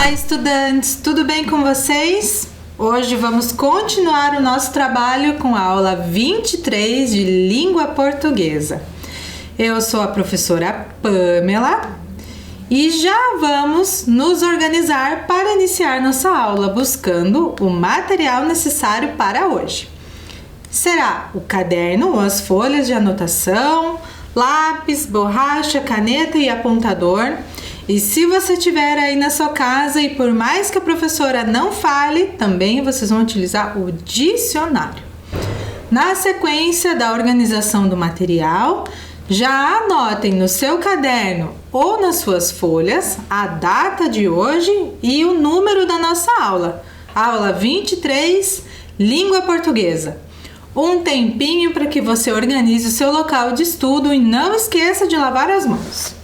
Olá, estudantes! Tudo bem com vocês? Hoje vamos continuar o nosso trabalho com a aula 23 de Língua Portuguesa. Eu sou a professora Pamela e já vamos nos organizar para iniciar nossa aula buscando o material necessário para hoje. Será o caderno ou as folhas de anotação, lápis, borracha, caneta e apontador. E se você tiver aí na sua casa e por mais que a professora não fale, também vocês vão utilizar o dicionário. Na sequência da organização do material, já anotem no seu caderno ou nas suas folhas a data de hoje e o número da nossa aula. Aula 23, Língua Portuguesa. Um tempinho para que você organize o seu local de estudo e não esqueça de lavar as mãos.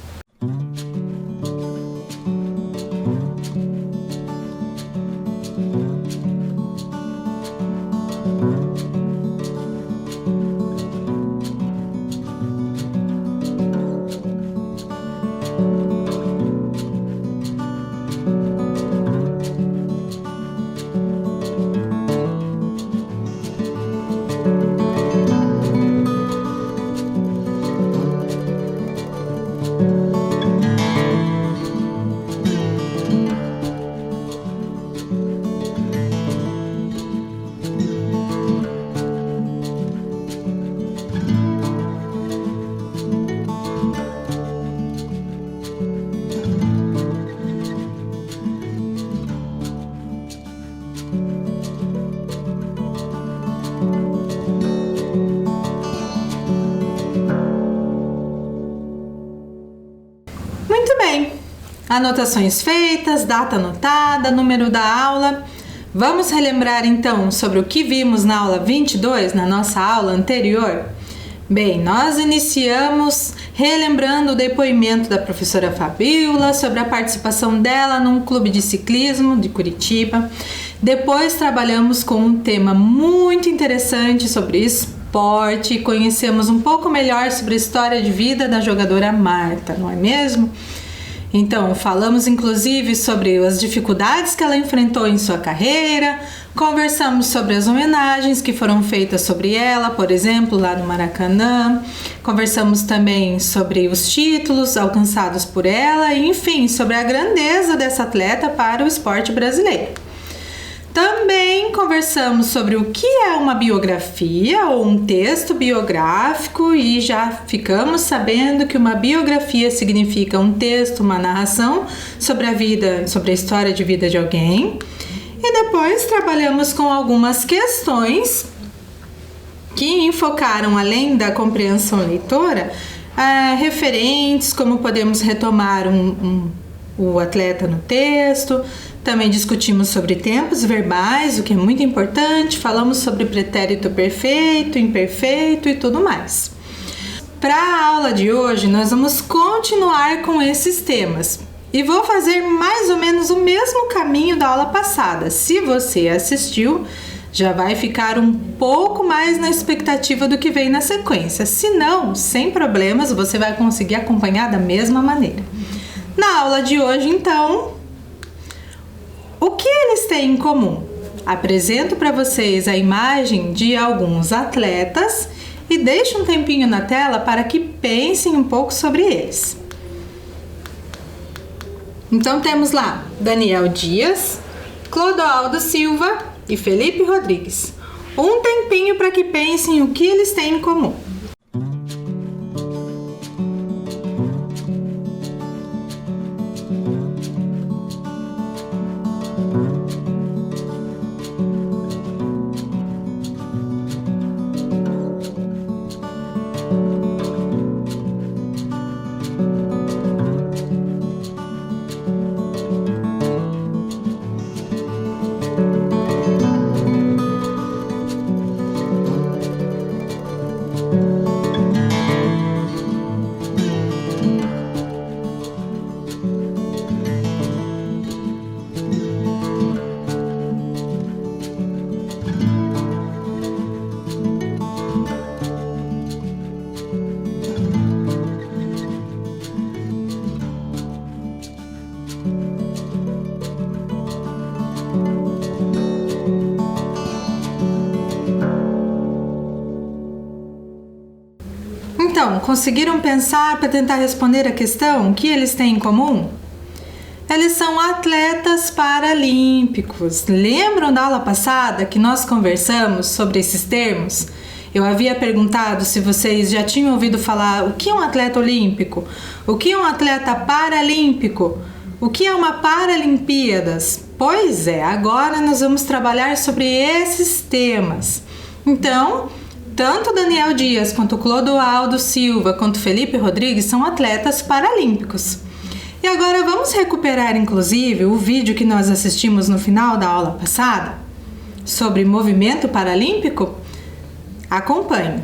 Muito bem, anotações feitas, data anotada, número da aula. Vamos relembrar então sobre o que vimos na aula 22, na nossa aula anterior? Bem, nós iniciamos relembrando o depoimento da professora Fabíola sobre a participação dela num clube de ciclismo de Curitiba. Depois trabalhamos com um tema muito interessante sobre esporte, conhecemos um pouco melhor sobre a história de vida da jogadora Marta, não é mesmo? Então, falamos inclusive sobre as dificuldades que ela enfrentou em sua carreira, conversamos sobre as homenagens que foram feitas sobre ela, por exemplo, lá no Maracanã, conversamos também sobre os títulos alcançados por ela e, enfim, sobre a grandeza dessa atleta para o esporte brasileiro. Também conversamos sobre o que é uma biografia ou um texto biográfico e já ficamos sabendo que uma biografia significa um texto, uma narração sobre a vida, sobre a história de vida de alguém. E depois trabalhamos com algumas questões que enfocaram, além da compreensão leitora, referentes, como podemos retomar o atleta no texto. Também discutimos sobre tempos verbais, o que é muito importante, falamos sobre pretérito perfeito, imperfeito e tudo mais. Para a aula de hoje, nós vamos continuar com esses temas e vou fazer mais ou menos o mesmo caminho da aula passada. Se você assistiu, já vai ficar um pouco mais na expectativa do que vem na sequência. Se não, sem problemas, você vai conseguir acompanhar da mesma maneira. Na aula de hoje, então, o que eles têm em comum? Apresento para vocês a imagem de alguns atletas e deixo um tempinho na tela para que pensem um pouco sobre eles. Então temos lá Daniel Dias, Clodoaldo Silva e Felipe Rodrigues. Um tempinho para que pensem o que eles têm em comum. conseguiram pensar para tentar responder a questão? O que eles têm em comum? Eles são atletas paralímpicos. Lembram da aula passada que nós conversamos sobre esses termos? Eu havia perguntado se vocês já tinham ouvido falar o que é um atleta olímpico, o que é um atleta paralímpico, o que é uma Paralimpíadas. Pois é, agora nós vamos trabalhar sobre esses temas. Então, tanto Daniel Dias, quanto Clodoaldo Silva, quanto Felipe Rodrigues são atletas paralímpicos. E agora vamos recuperar, inclusive, o vídeo que nós assistimos no final da aula passada sobre movimento paralímpico? Acompanhe.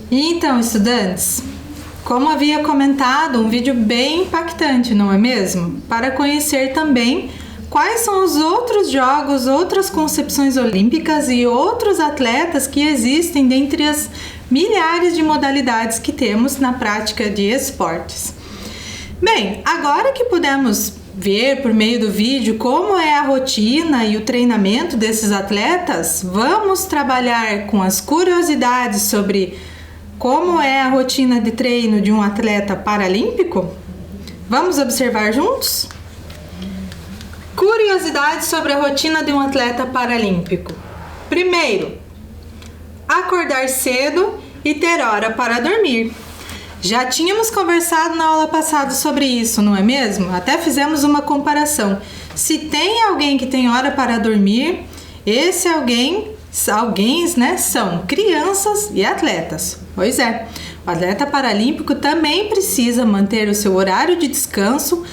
Então, estudantes, como havia comentado, um vídeo bem impactante, não é mesmo? Para conhecer também quais são os outros jogos, outras concepções olímpicas e outros atletas que existem dentre as milhares de modalidades que temos na prática de esportes. Bem, agora que pudemos ver por meio do vídeo como é a rotina e o treinamento desses atletas, vamos trabalhar com as curiosidades sobre como é a rotina de treino de um atleta paralímpico? Vamos observar juntos? Curiosidades sobre a rotina de um atleta paralímpico. Primeiro, acordar cedo e ter hora para dormir. Já tínhamos conversado na aula passada sobre isso, não é mesmo? Até fizemos uma comparação. Se tem alguém que tem hora para dormir, esse alguém são crianças e atletas. Pois é, o atleta paralímpico também precisa manter o seu horário de descanso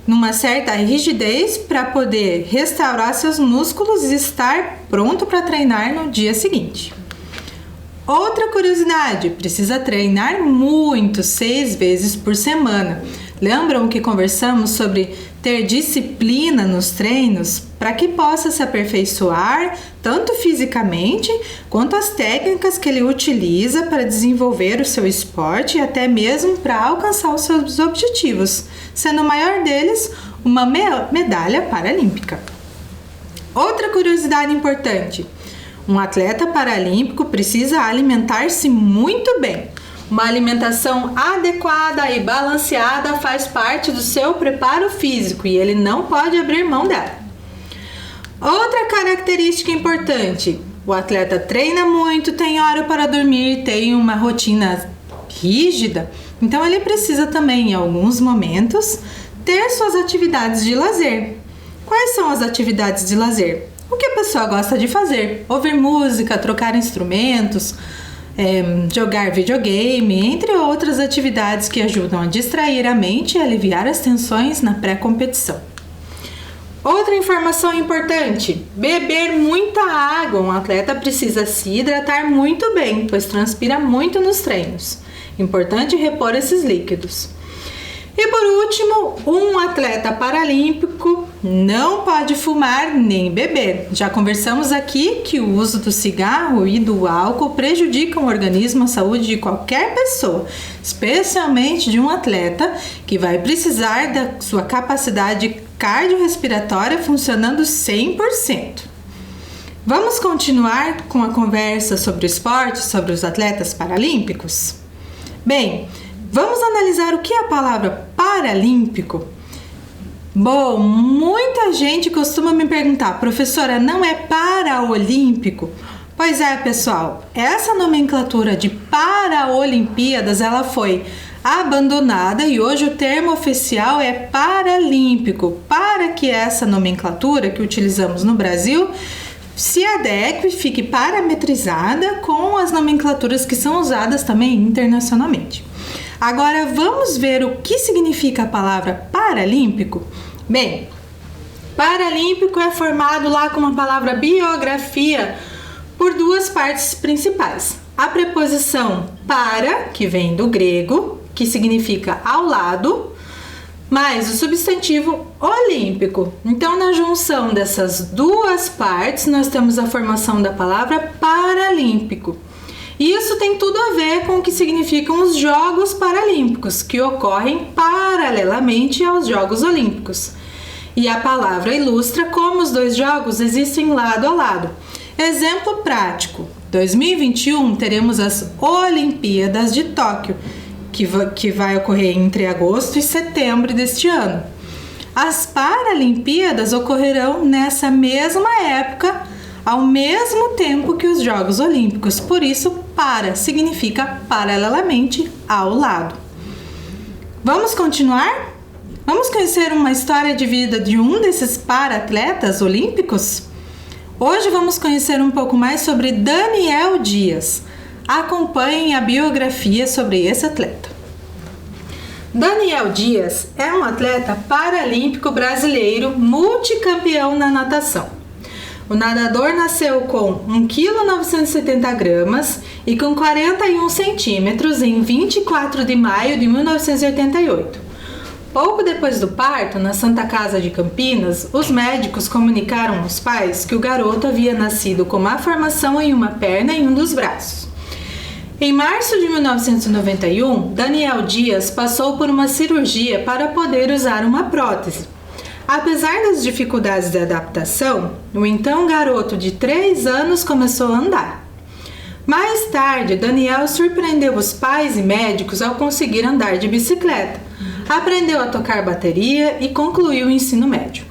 numa certa rigidez para poder restaurar seus músculos e estar pronto para treinar no dia seguinte. Outra curiosidade, precisa treinar muito, 6 vezes por semana. Lembram que conversamos sobre ter disciplina nos treinos para que possa se aperfeiçoar tanto fisicamente quanto as técnicas que ele utiliza para desenvolver o seu esporte e até mesmo para alcançar os seus objetivos, sendo o maior deles uma medalha paralímpica. Outra curiosidade importante, um atleta paralímpico precisa alimentar-se muito bem. Uma alimentação adequada e balanceada faz parte do seu preparo físico e ele não pode abrir mão dela. Outra característica importante, o atleta treina muito, tem hora para dormir, tem uma rotina rígida, então ele precisa também, em alguns momentos, ter suas atividades de lazer. Quais são as atividades de lazer? O que a pessoa gosta de fazer? Ouvir música, trocar instrumentos, jogar videogame, entre outras atividades que ajudam a distrair a mente e aliviar as tensões na pré-competição. Outra informação importante, beber muita água. Um atleta precisa se hidratar muito bem, pois transpira muito nos treinos. Importante repor esses líquidos. E por último, um atleta paralímpico não pode fumar nem beber. Já conversamos aqui que o uso do cigarro e do álcool prejudicam o organismo, a saúde de qualquer pessoa, especialmente de um atleta que vai precisar da sua capacidade cardiorrespiratória funcionando 100%. Vamos continuar com a conversa sobre o esporte, sobre os atletas paralímpicos? Bem, vamos analisar o que é a palavra paralímpico. Bom, muita gente costuma me perguntar, professora, não é paraolímpico? Pois é, pessoal, essa nomenclatura de Paraolimpíadas, ela foi abandonada e hoje o termo oficial é Paralímpico, para que essa nomenclatura que utilizamos no Brasil se adeque e fique parametrizada com as nomenclaturas que são usadas também internacionalmente. Agora vamos ver o que significa a palavra paralímpico? Bem, paralímpico é formado lá com uma palavra biografia por duas partes principais. A preposição para, que vem do grego, que significa ao lado, mais o substantivo olímpico. Então, na junção dessas duas partes, nós temos a formação da palavra paralímpico. E isso tem tudo a ver com o que significam os Jogos Paralímpicos, que ocorrem paralelamente aos Jogos Olímpicos. E a palavra ilustra como os dois jogos existem lado a lado. Exemplo prático: 2021 teremos as Olimpíadas de Tóquio, que vai ocorrer entre agosto e setembro deste ano. As Paralimpíadas ocorrerão nessa mesma época, ao mesmo tempo que os Jogos Olímpicos. Por isso, para significa paralelamente, ao lado. Vamos continuar? Vamos conhecer uma história de vida de um desses para-atletas olímpicos? Hoje vamos conhecer um pouco mais sobre Daniel Dias. Acompanhem a biografia sobre esse atleta. Daniel Dias é um atleta paralímpico brasileiro multicampeão na natação. O nadador nasceu com 1,970 kg e com 41 centímetros em 24 de maio de 1988. Pouco depois do parto, na Santa Casa de Campinas, os médicos comunicaram aos pais que o garoto havia nascido com má formação em uma perna e um dos braços. Em março de 1991, Daniel Dias passou por uma cirurgia para poder usar uma prótese. Apesar das dificuldades de adaptação, o então garoto de 3 anos começou a andar. Mais tarde, Daniel surpreendeu os pais e médicos ao conseguir andar de bicicleta. Aprendeu a tocar bateria e concluiu o ensino médio.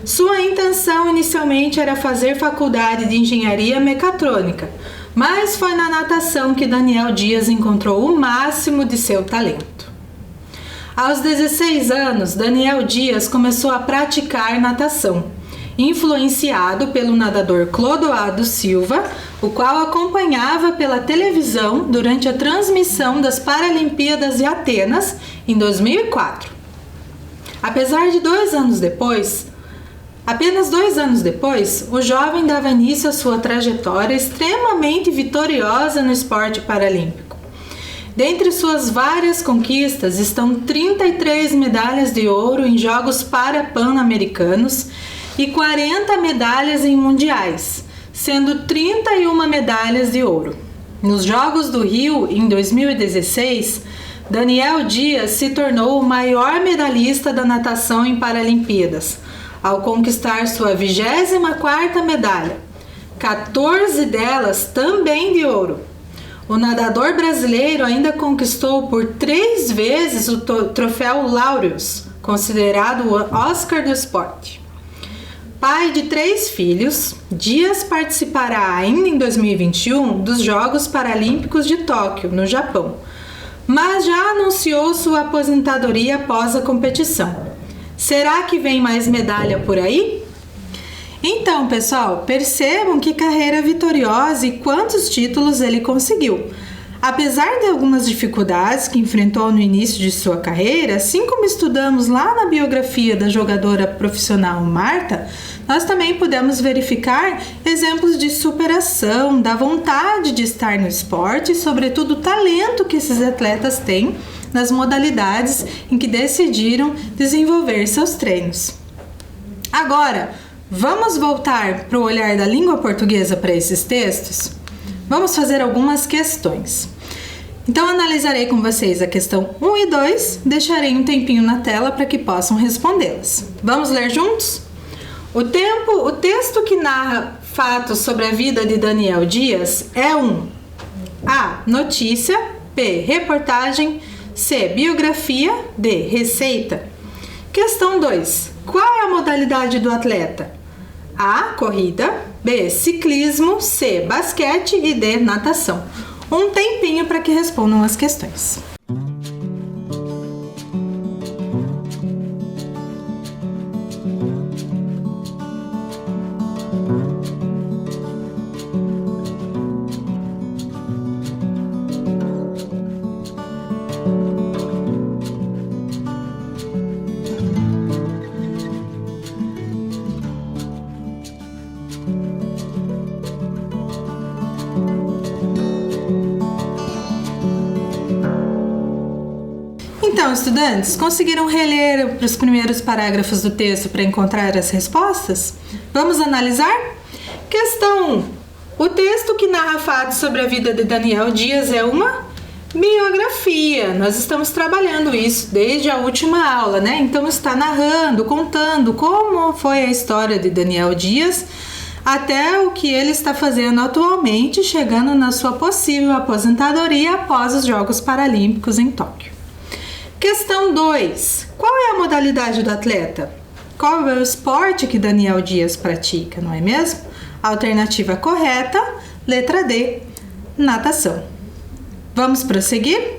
Sua intenção inicialmente era fazer faculdade de engenharia mecatrônica, mas foi na natação que Daniel Dias encontrou o máximo de seu talento. Aos 16 anos, Daniel Dias começou a praticar natação, influenciado pelo nadador Clodoaldo Silva, o qual acompanhava pela televisão durante a transmissão das Paralimpíadas de Atenas em 2004. Apenas 2 anos depois, o jovem dava início à sua trajetória extremamente vitoriosa no esporte paralímpico. Dentre suas várias conquistas estão 33 medalhas de ouro em Jogos Pan-Americanos e 40 medalhas em mundiais, sendo 31 medalhas de ouro. Nos Jogos do Rio, em 2016, Daniel Dias se tornou o maior medalhista da natação em Paralimpíadas, ao conquistar sua 24ª medalha, 14 delas também de ouro. O nadador brasileiro ainda conquistou por 3 vezes o troféu Laureus, considerado o Oscar do esporte. Pai de 3 filhos, Dias participará ainda em 2021 dos Jogos Paralímpicos de Tóquio, no Japão, mas já anunciou sua aposentadoria após a competição. Será que vem mais medalha por aí? Então, pessoal, percebam que carreira vitoriosa e quantos títulos ele conseguiu. Apesar de algumas dificuldades que enfrentou no início de sua carreira, assim como estudamos lá na biografia da jogadora profissional Marta, nós também pudemos verificar exemplos de superação, da vontade de estar no esporte e, sobretudo, o talento que esses atletas têm nas modalidades em que decidiram desenvolver seus treinos. Agora, vamos voltar para o olhar da língua portuguesa para esses textos? Vamos fazer algumas questões. Então, analisarei com vocês a questão 1 e 2, deixarei um tempinho na tela para que possam respondê-las. Vamos ler juntos? O texto que narra fatos sobre a vida de Daniel Dias é A. Notícia. B. Reportagem. C. Biografia. D. Receita. Questão 2. Qual é a modalidade do atleta? A. Corrida. B, ciclismo, C, basquete e D, natação. Um tempinho para que respondam as questões. Então, estudantes, conseguiram reler os primeiros parágrafos do texto para encontrar as respostas? Vamos analisar? Questão 1. O texto que narra fatos sobre a vida de Daniel Dias é uma biografia. Nós estamos trabalhando isso desde a última aula, né? Então, está narrando, contando como foi a história de Daniel Dias até o que ele está fazendo atualmente, chegando na sua possível aposentadoria após os Jogos Paralímpicos em Tóquio. Questão 2. Qual é a modalidade do atleta? Qual é o esporte que Daniel Dias pratica, não é mesmo? Alternativa correta, letra D, natação. Vamos prosseguir?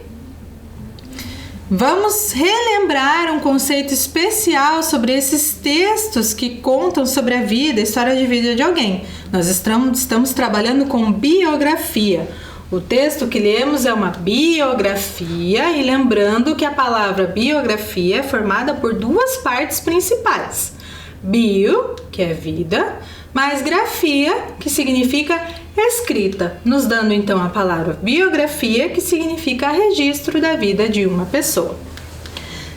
Vamos relembrar um conceito especial sobre esses textos que contam sobre a vida, a história de vida de alguém. Nós estamos trabalhando com biografia. O texto que lemos é uma biografia e lembrando que a palavra biografia é formada por duas partes principais. Bio, que é vida, mais grafia, que significa escrita, nos dando então a palavra biografia, que significa registro da vida de uma pessoa.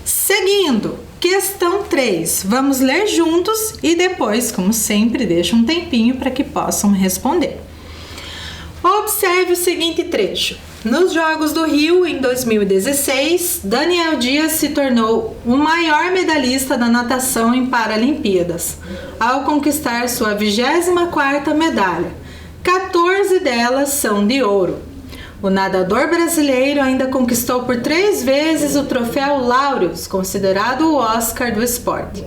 Seguindo, questão 3. Vamos ler juntos e depois, como sempre, deixo um tempinho para que possam responder. Observe o seguinte trecho. Nos Jogos do Rio, em 2016, Daniel Dias se tornou o maior medalhista da natação em Paralimpíadas, ao conquistar sua 24ª medalha. 14 delas são de ouro. O nadador brasileiro ainda conquistou por 3 vezes o troféu Laureus, considerado o Oscar do esporte.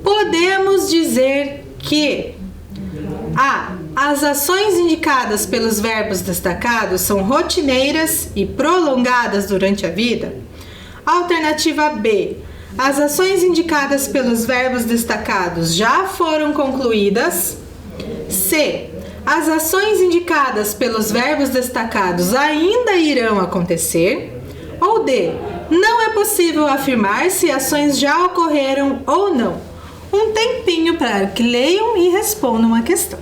Podemos dizer que A. As ações indicadas pelos verbos destacados são rotineiras e prolongadas durante a vida. Alternativa B. As ações indicadas pelos verbos destacados já foram concluídas. C. As ações indicadas pelos verbos destacados ainda irão acontecer. Ou D. Não é possível afirmar se ações já ocorreram ou não. Um tempinho para que leiam e respondam a questão.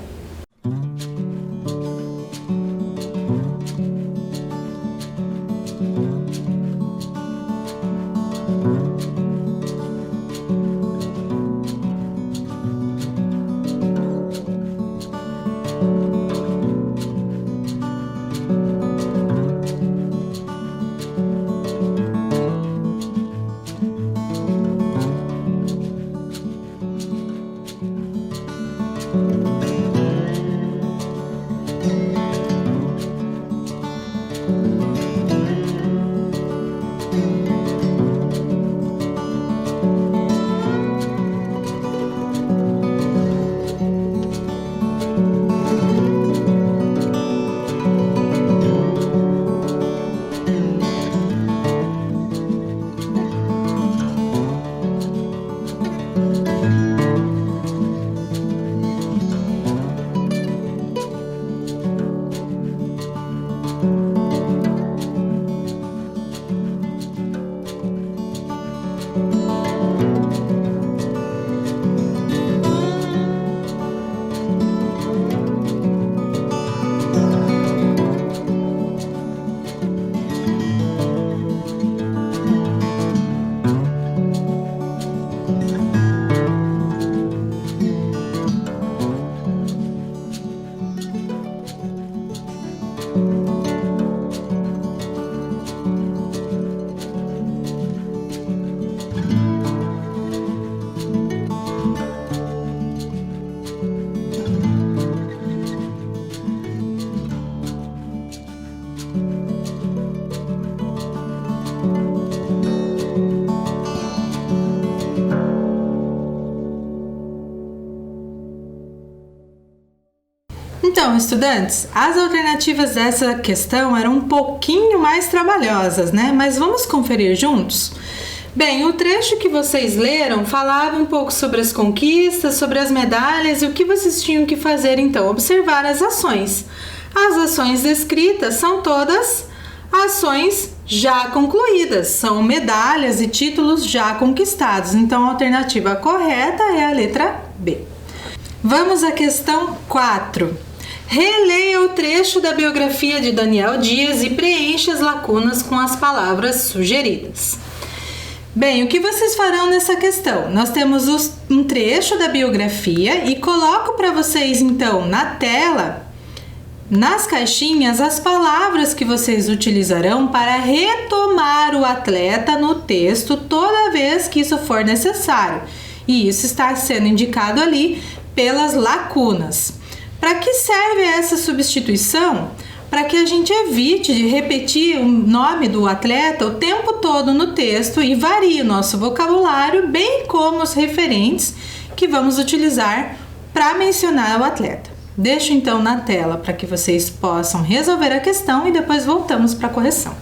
Então, estudantes, as alternativas dessa questão eram um pouquinho mais trabalhosas, né? Mas vamos conferir juntos? Bem, o trecho que vocês leram falava um pouco sobre as conquistas, sobre as medalhas e o que vocês tinham que fazer, então, observar as ações. As ações descritas são todas ações já concluídas, são medalhas e títulos já conquistados. Então, a alternativa correta é a letra B. Vamos à questão 4. Releia o trecho da biografia de Daniel Dias e preencha as lacunas com as palavras sugeridas. Bem, o que vocês farão nessa questão? Nós temos um trecho da biografia e coloco para vocês, então, na tela, nas caixinhas, as palavras que vocês utilizarão para retomar o atleta no texto toda vez que isso for necessário. E isso está sendo indicado ali pelas lacunas. Para que serve essa substituição? Para que a gente evite de repetir o nome do atleta o tempo todo no texto e varie o nosso vocabulário, bem como os referentes que vamos utilizar para mencionar o atleta. Deixo então na tela para que vocês possam resolver a questão e depois voltamos para a correção.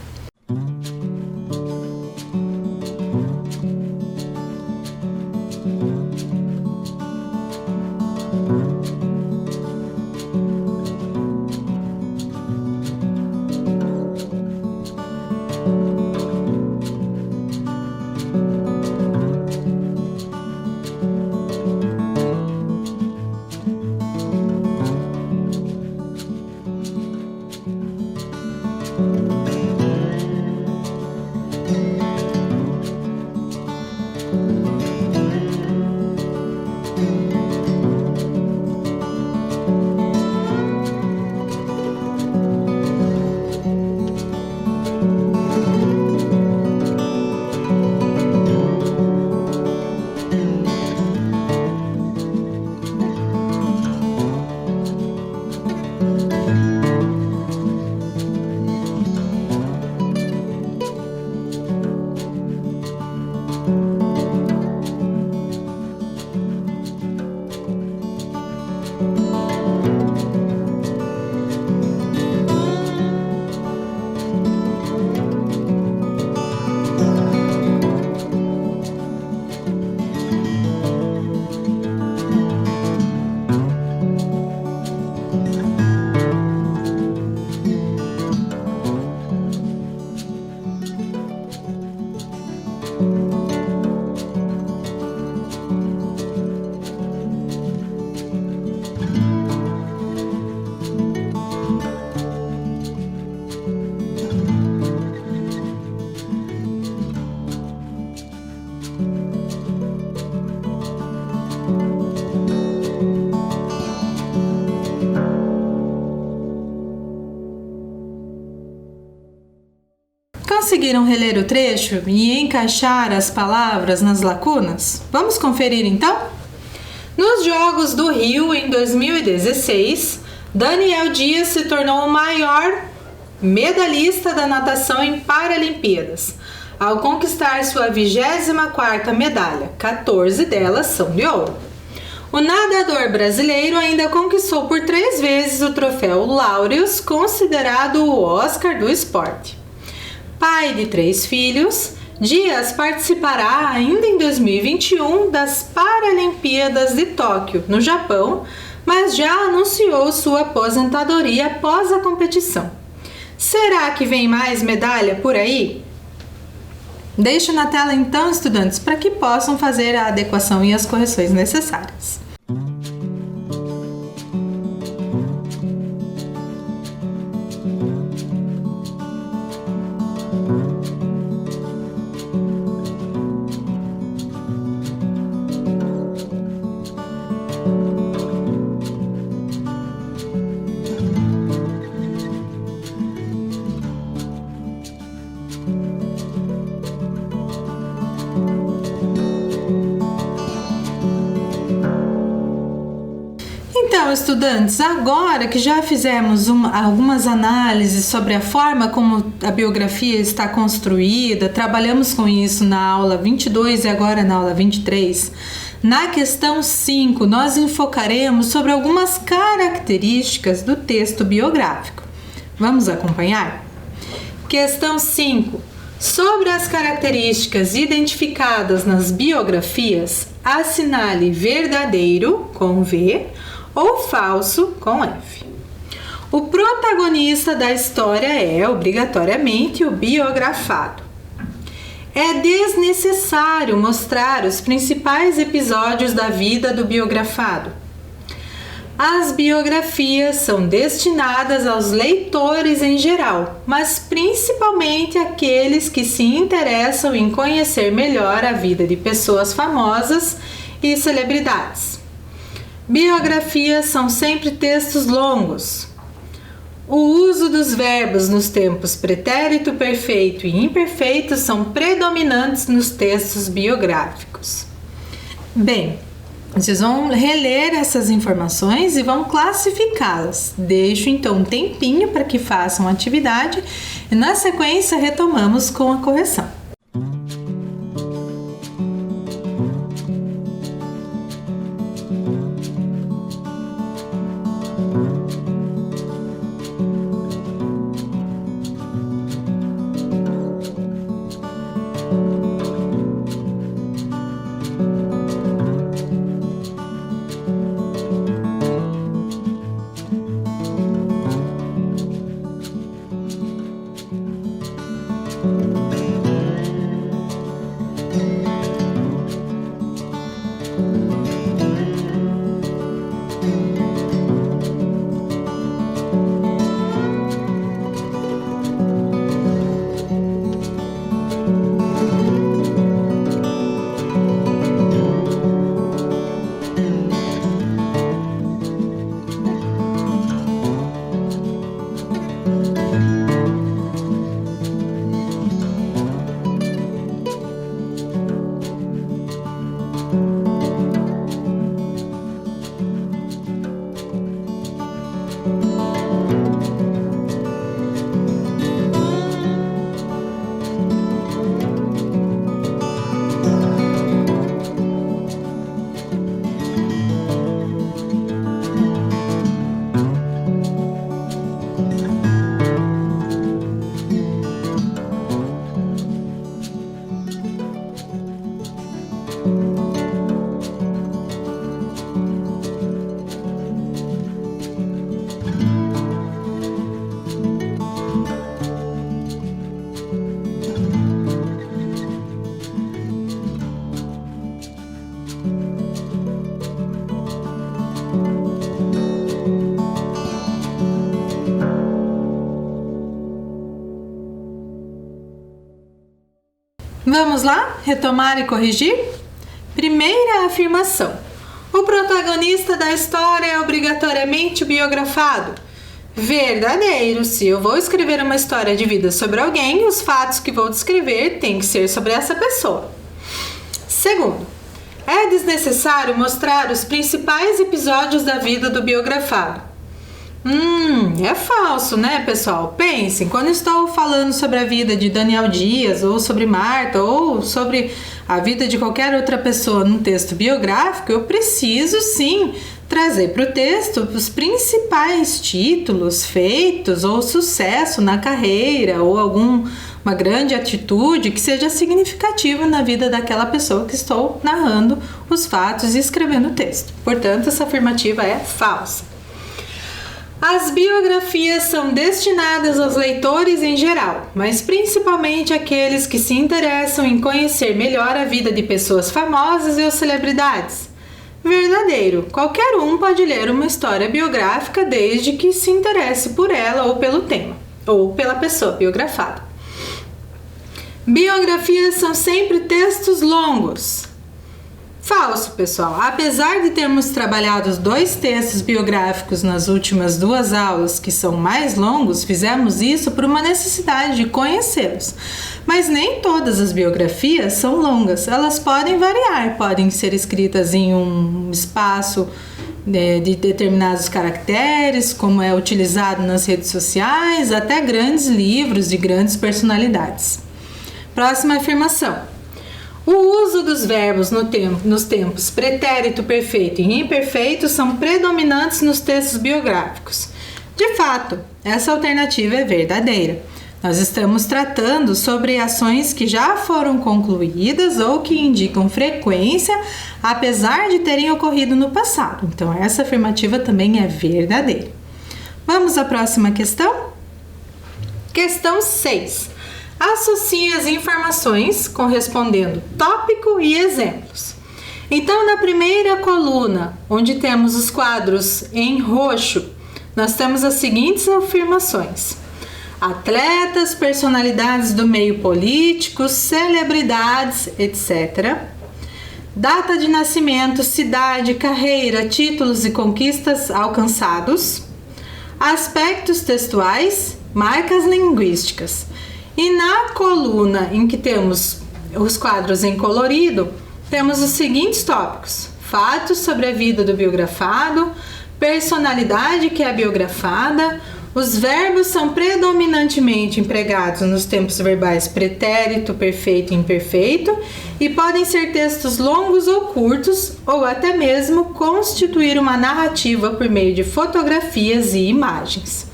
Conseguiram reler o trecho e encaixar as palavras nas lacunas? Vamos conferir então? Nos Jogos do Rio, em 2016, Daniel Dias se tornou o maior medalhista da natação em Paralimpíadas, ao conquistar sua 24ª medalha, 14 delas são de ouro. O nadador brasileiro ainda conquistou por 3 vezes o troféu Laureus, considerado o Oscar do esporte. Pai de 3 filhos, Dias participará ainda em 2021 das Paralimpíadas de Tóquio, no Japão, mas já anunciou sua aposentadoria após a competição. Será que vem mais medalha por aí? Deixo na tela então, estudantes, para que possam fazer a adequação e as correções necessárias. Então, estudantes, agora que já fizemos algumas análises sobre a forma como a biografia está construída, trabalhamos com isso na aula 22 e agora na aula 23, Na questão 5, nós enfocaremos sobre algumas características do texto biográfico. Vamos acompanhar? Questão 5. Sobre as características identificadas nas biografias, assinale verdadeiro, com V, ou falso, com F. O protagonista da história é, obrigatoriamente, o biografado. É desnecessário mostrar os principais episódios da vida do biografado. As biografias são destinadas aos leitores em geral, mas principalmente àqueles que se interessam em conhecer melhor a vida de pessoas famosas e celebridades. Biografias são sempre textos longos. O uso dos verbos nos tempos pretérito, perfeito e imperfeito são predominantes nos textos biográficos. Bem, vocês vão reler essas informações e vão classificá-las. Deixo então um tempinho para que façam a atividade e na sequência retomamos com a correção. Vamos lá? Retomar e corrigir? Primeira afirmação. O protagonista da história é obrigatoriamente biografado. Verdadeiro. Se eu vou escrever uma história de vida sobre alguém, os fatos que vou descrever têm que ser sobre essa pessoa. Segundo, é desnecessário mostrar os principais episódios da vida do biografado. É falso, né, pessoal? Pensem, quando estou falando sobre a vida de Daniel Dias, ou sobre Marta, ou sobre a vida de qualquer outra pessoa num texto biográfico, eu preciso sim trazer para o texto os principais títulos, feitos ou sucesso na carreira, ou uma grande atitude que seja significativa na vida daquela pessoa que estou narrando os fatos e escrevendo o texto. Portanto, essa afirmativa é falsa. As biografias são destinadas aos leitores em geral, mas principalmente àqueles que se interessam em conhecer melhor a vida de pessoas famosas e celebridades. Verdadeiro. Qualquer um pode ler uma história biográfica desde que se interesse por ela ou pelo tema, ou pela pessoa biografada. Biografias são sempre textos longos. Falso, pessoal. Apesar de termos trabalhado os 2 textos biográficos nas últimas 2 aulas, que são mais longos, fizemos isso por uma necessidade de conhecê-los. Mas nem todas as biografias são longas. Elas podem variar, podem ser escritas em um espaço de determinados caracteres, como é utilizado nas redes sociais, até grandes livros de grandes personalidades. Próxima afirmação. O uso dos verbos nos tempos pretérito, perfeito e imperfeito são predominantes nos textos biográficos. De fato, essa alternativa é verdadeira. Nós estamos tratando sobre ações que já foram concluídas ou que indicam frequência, apesar de terem ocorrido no passado. Então, essa afirmativa também é verdadeira. Vamos à próxima questão? Questão 6. Associe as informações correspondendo tópico e exemplos. Então, na primeira coluna, onde temos os quadros em roxo, nós temos as seguintes afirmações: atletas, personalidades do meio político, celebridades, etc. Data de nascimento, cidade, carreira, títulos e conquistas alcançados. Aspectos textuais, marcas linguísticas. E na coluna em que temos os quadros em colorido, temos os seguintes tópicos: fatos sobre a vida do biografado, personalidade que é biografada. Os verbos são predominantemente empregados nos tempos verbais pretérito, perfeito e imperfeito e podem ser textos longos ou curtos, ou até mesmo constituir uma narrativa por meio de fotografias e imagens.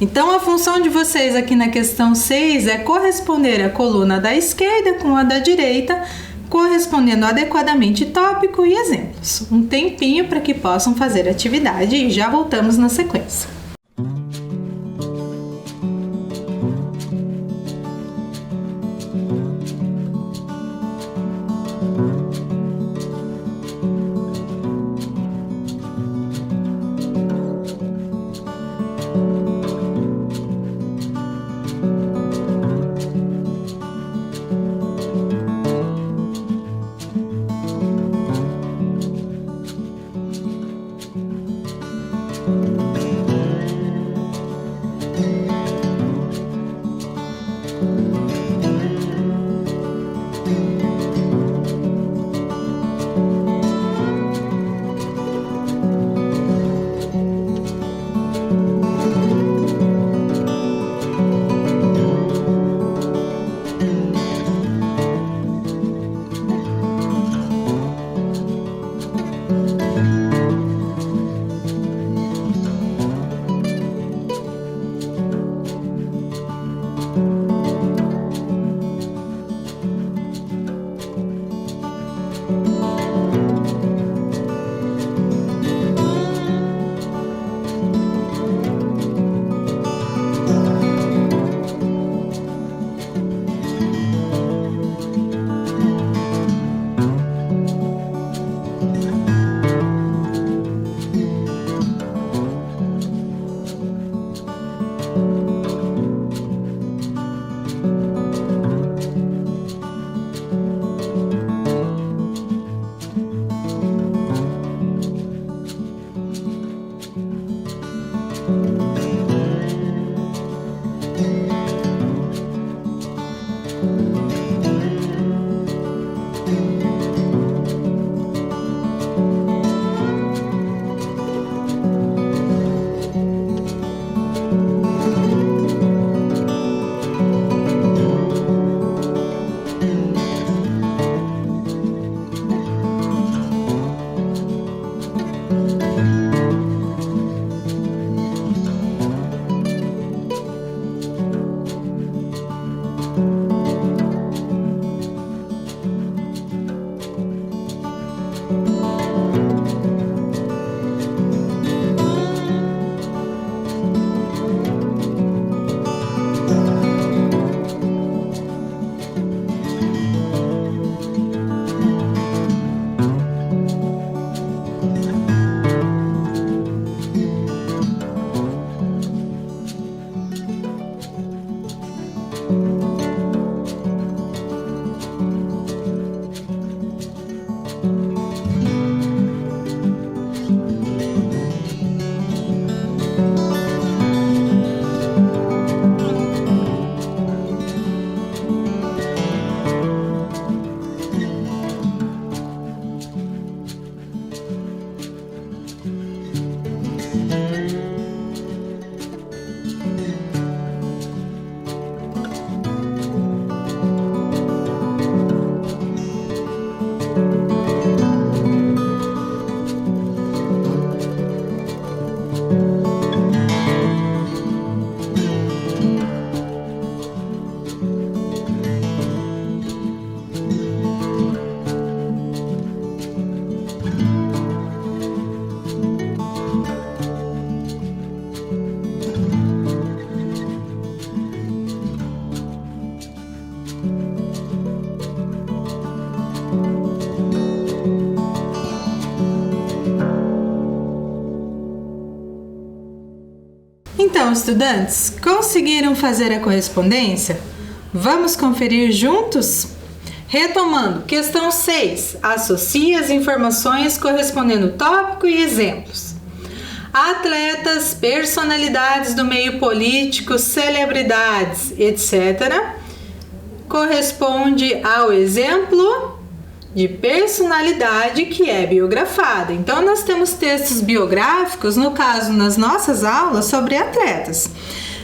Então, a função de vocês aqui na questão 6 é corresponder a coluna da esquerda com a da direita, correspondendo adequadamente tópico e exemplos. Um tempinho para que possam fazer a atividade e já voltamos na sequência. Então, estudantes, conseguiram fazer a correspondência? Vamos conferir juntos? Retomando, questão 6. Associe as informações correspondendo tópico e exemplos. Atletas, personalidades do meio político, celebridades, etc. corresponde ao exemplo de personalidade que é biografada. Então, nós temos textos biográficos, no caso, nas nossas aulas, sobre atletas.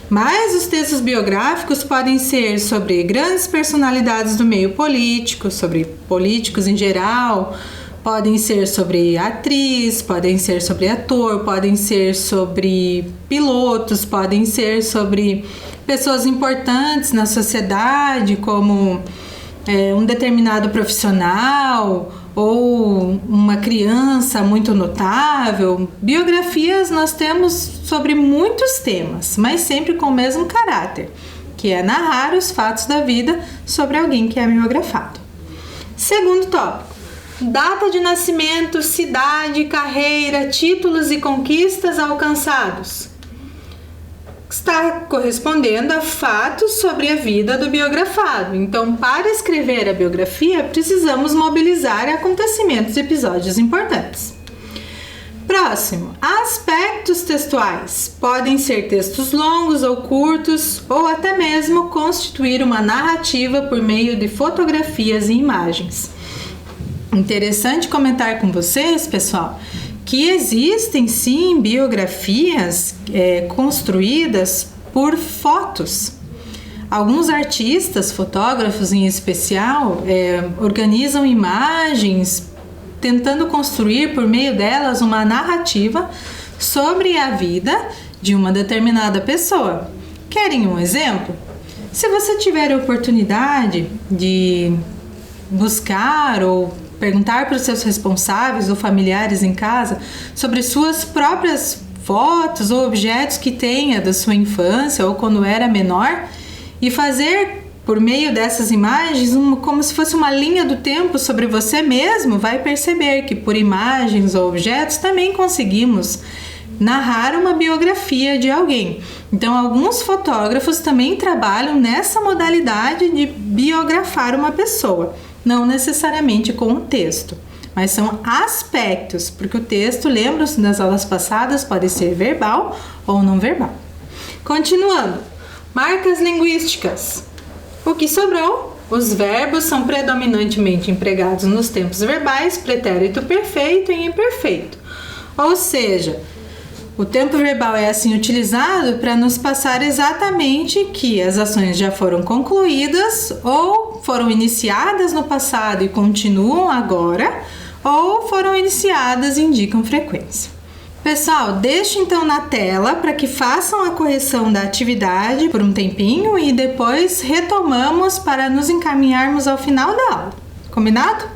Mas os textos biográficos podem ser sobre grandes personalidades do meio político, sobre políticos em geral, podem ser sobre atriz, podem ser sobre ator, podem ser sobre pilotos, podem ser sobre pessoas importantes na sociedade, como um determinado profissional ou uma criança muito notável. Biografias nós temos sobre muitos temas, mas sempre com o mesmo caráter, que é narrar os fatos da vida sobre alguém que é biografado. Segundo tópico, data de nascimento, cidade, carreira, títulos e conquistas alcançados. Está correspondendo a fatos sobre a vida do biografado. Então, para escrever a biografia, precisamos mobilizar acontecimentos e episódios importantes. Próximo, aspectos textuais. Podem ser textos longos ou curtos, ou até mesmo constituir uma narrativa por meio de fotografias e imagens. Interessante comentar com vocês, pessoal, que existem sim biografias construídas por fotos. Alguns artistas, fotógrafos em especial, organizam imagens tentando construir por meio delas uma narrativa sobre a vida de uma determinada pessoa. Querem um exemplo? Se você tiver a oportunidade de buscar ou perguntar para os seus responsáveis ou familiares em casa sobre suas próprias fotos ou objetos que tenha da sua infância ou quando era menor e fazer por meio dessas imagens como se fosse uma linha do tempo sobre você mesmo, vai perceber que por imagens ou objetos também conseguimos narrar uma biografia de alguém. Então, alguns fotógrafos também trabalham nessa modalidade de biografar uma pessoa. Não necessariamente com um texto, mas são aspectos, porque o texto, lembram-se das aulas passadas, pode ser verbal ou não verbal. Continuando, marcas linguísticas. O que sobrou? Os verbos são predominantemente empregados nos tempos verbais, pretérito perfeito e imperfeito. Ou seja, o tempo verbal é assim utilizado para nos passar exatamente que as ações já foram concluídas ou foram iniciadas no passado e continuam agora, ou foram iniciadas e indicam frequência. Pessoal, deixo então na tela para que façam a correção da atividade por um tempinho e depois retomamos para nos encaminharmos ao final da aula. Combinado?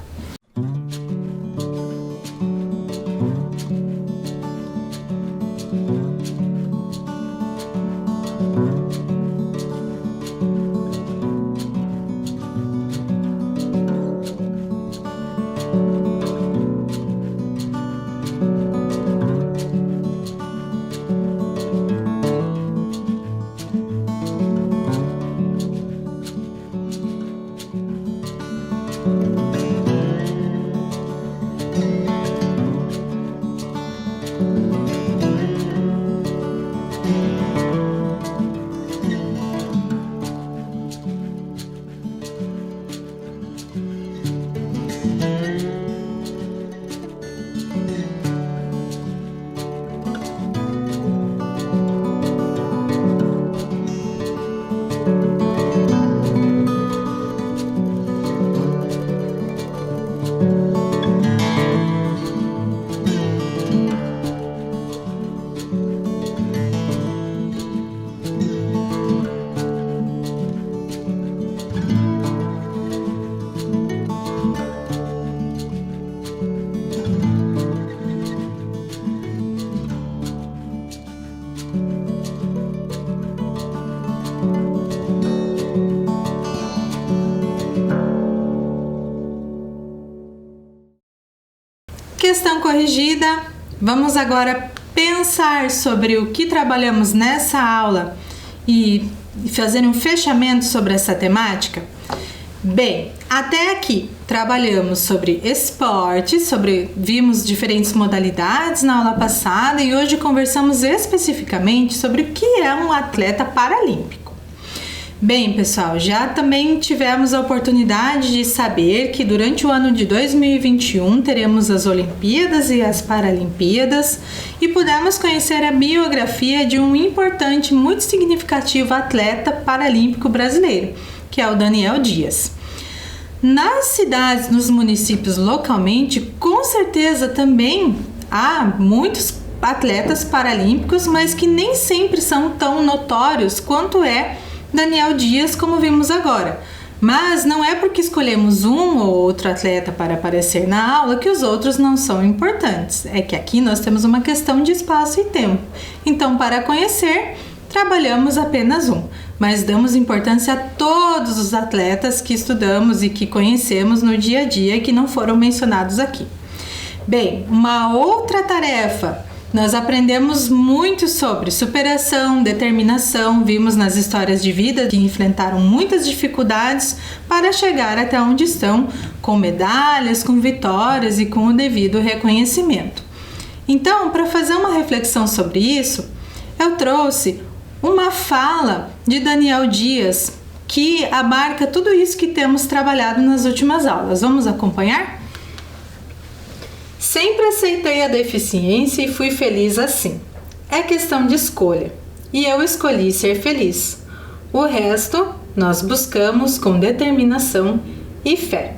Questão corrigida. Vamos agora pensar sobre o que trabalhamos nessa aula e fazer um fechamento sobre essa temática? Bem, até aqui trabalhamos sobre esporte, vimos diferentes modalidades na aula passada e hoje conversamos especificamente sobre o que é um atleta paralímpico. Bem, pessoal, já também tivemos a oportunidade de saber que durante o ano de 2021 teremos as Olimpíadas e as Paralimpíadas e pudemos conhecer a biografia de um importante, muito significativo atleta paralímpico brasileiro, que é o Daniel Dias. Nas cidades, nos municípios localmente, com certeza também há muitos atletas paralímpicos, mas que nem sempre são tão notórios quanto é Daniel Dias, como vimos agora. Mas não é porque escolhemos um ou outro atleta para aparecer na aula que os outros não são importantes. É que aqui nós temos uma questão de espaço e tempo. Então, para conhecer, trabalhamos apenas um, mas damos importância a todos os atletas que estudamos e que conhecemos no dia a dia e que não foram mencionados aqui. Bem, uma outra tarefa, nós aprendemos muito sobre superação, determinação, vimos nas histórias de vida que enfrentaram muitas dificuldades para chegar até onde estão, com medalhas, com vitórias e com o devido reconhecimento. Então, para fazer uma reflexão sobre isso, eu trouxe uma fala de Daniel Dias que abarca tudo isso que temos trabalhado nas últimas aulas. Vamos acompanhar? Sempre aceitei a deficiência e fui feliz assim. É questão de escolha. E eu escolhi ser feliz. O resto nós buscamos com determinação e fé.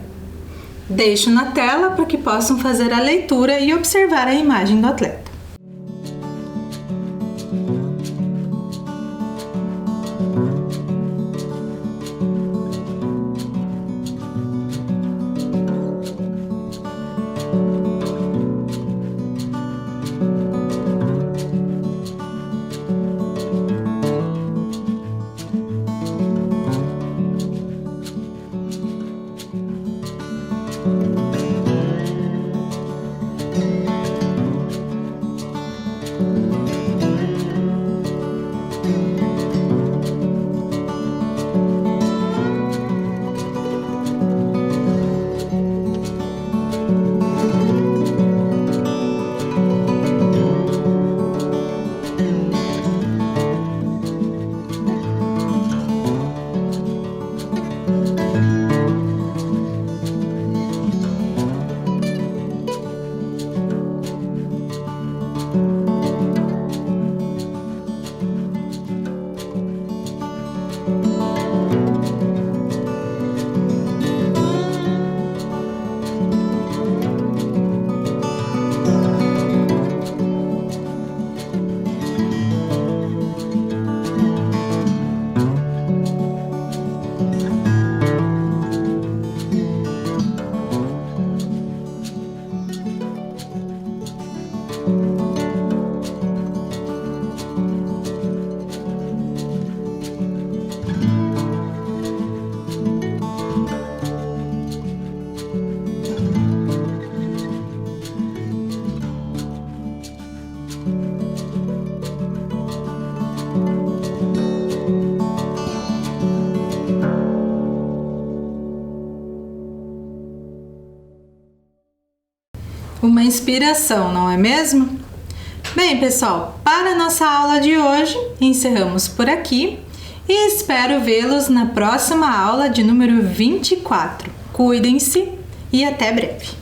Deixo na tela para que possam fazer a leitura e observar a imagem do atleta. Uma inspiração, não é mesmo? Bem, pessoal, para a nossa aula de hoje, encerramos por aqui e espero vê-los na próxima aula de número 24. Cuidem-se e até breve!